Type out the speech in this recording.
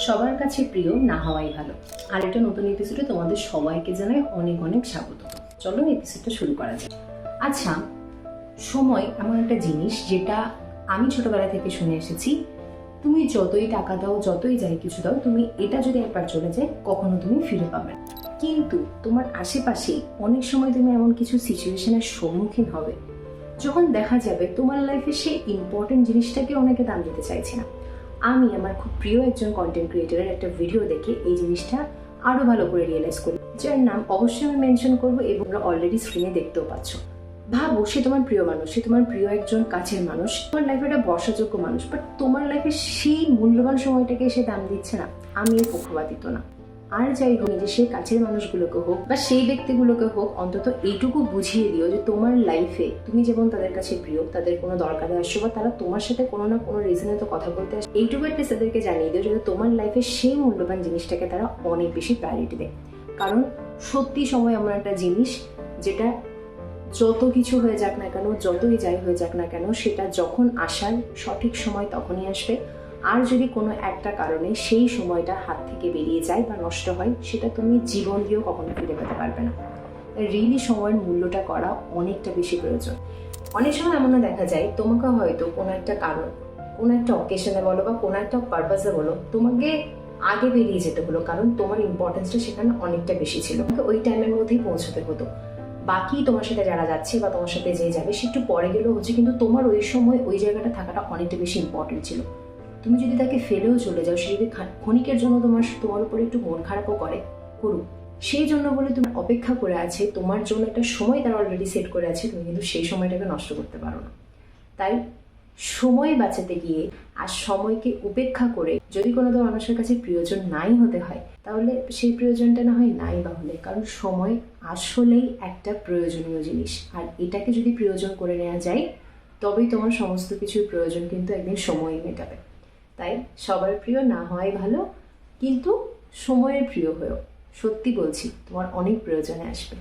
সবার কাছে প্রিয় না হওয়াই ভালো। আর একটা নতুন এপিসোডে তোমাদের সবাইকে জানাই অনেক অনেক স্বাগত। চলো এপিসোডটা শুরু করা যাক। আচ্ছা, সময় এমন একটা জিনিস যেটা আমি ছোটবেলা থেকে শুনে এসেছি, তুমি যতই টাকা দাও, যতই যাই কিছু দাও, তুমি এটা যদি একবার চলে যায় কখনো তুমি ফিরে পাবে না। কিন্তু তোমার আশেপাশে অনেক সময় তুমি এমন কিছু সিচুয়েশনের সম্মুখীন হবে যখন দেখা যাবে তোমার লাইফে সেই ইম্পর্টেন্ট জিনিসটাকে অনেকে দাম দিতে চাইছে না। আমি আমার খুব প্রিয় একজন কন্টেন্ট ক্রিয়েটরের একটা ভিডিও দেখে এই জিনিসটা আরো ভালো করে রিয়েলাইজ করি, যার নাম অবশ্যই আমি মেনশন করবো এবং অলরেডি স্ক্রিনে দেখতেও পাচ্ছ। ভাবো, সে তোমার প্রিয় মানুষ, সে তোমার প্রিয় একজন কাছের মানুষ, তোমার লাইফে একটা ভরসাযোগ্য মানুষ, বাট তোমার লাইফে সেই মূল্যবান সময়টাকে সে দাম দিচ্ছে না। আমি এর পক্ষপাতিত্ব না। আর যাই হোক, যে সেই কাছের মানুষগুলোকে হোক বা সেই ব্যক্তিগুলোকে হোক, অন্তত এইটুকু বুঝিয়ে দিও যে তোমার লাইফে তুমি যেমন তাদের কাছে প্রিয়, তাদের কোনো দরকারে আসছো বা তারা তোমার সাথে কোনো না কোনো রিজনে তো কথা বলতে আসে, এইটুকু একটা তাদেরকে জানিয়ে দিও যাতে তোমার লাইফে সেই মূল্যবান জিনিসটাকে তারা অনেক বেশি প্রায়োরিটি দেয়। কারণ সত্যি সময় এমন একটা জিনিস যেটা যত কিছু হয়ে যাক না কেন, যতই যাই হয়ে যাক না কেন, সেটা যখন আসার সঠিক সময় তখনই আসবে। আর যদি কোনো একটা কারণে সেই সময়টা হাত থেকে বেরিয়ে যায় বা নষ্ট হয়, সেটা তুমি জীবন দিয়েও কখনো ফিরে পেতে পারবে না। রিয়েলি সময়ের মূল্যটা করা অনেকটা বেশি প্রয়োজন। অনেক সময় এমনও দেখা যায় তোমাকে হয়তো কোনো একটা কারণ, কোনো একটা অকেশনে বলো বা কোনো একটা পারপাসে বলো, তোমাকে আগে বেরিয়ে যেতে হলো কারণ তোমার ইম্পর্টেন্সটা সেখানে অনেকটা বেশি ছিল, ওই টাইমের মধ্যেই পৌঁছতে হতো। বাকি তোমার সাথে যারা যাচ্ছে বা তোমার সাথে যে যাবে সে একটু পরে গেলেও হচ্ছে, কিন্তু তোমার ওই সময় ওই জায়গাটা থাকাটা অনেকটা বেশি ইম্পর্টেন্ট ছিল। তুমি যদি তাকে ফেলেও চলে যাও, সে যদি ক্ষণিকের জন্য তোমার উপরে একটু মন খারাপও করুক, সেই জন্য বলে তুমি অপেক্ষা করে আছে, তোমার জন্য একটা সময় তারা অলরেডি সেট করে আছে, তুমি কিন্তু সেই সময়টাকে নষ্ট করতে পারো না। তাই সময় বাঁচাতে গিয়ে আর সময়কে উপেক্ষা করে যদি কোনো মানুষের কাছে প্রিয়জন নাই হতে হয়, তাহলে সেই প্রয়োজনটা না হয় নাই বা হলে, কারণ সময় আসলেই একটা প্রয়োজনীয় জিনিস। আর এটাকে যদি প্রয়োজন করে নেওয়া যায়, তবেই তোমার সমস্ত কিছুর প্রয়োজন কিন্তু একদিন সময়ই মেটাবে। তাই সবার প্রিয় না হওয়াই ভালো, কিন্তু সময়ের প্রিয় হয়েও। সত্যি বলছি, তোমার অনেক প্রয়োজনে আসবে।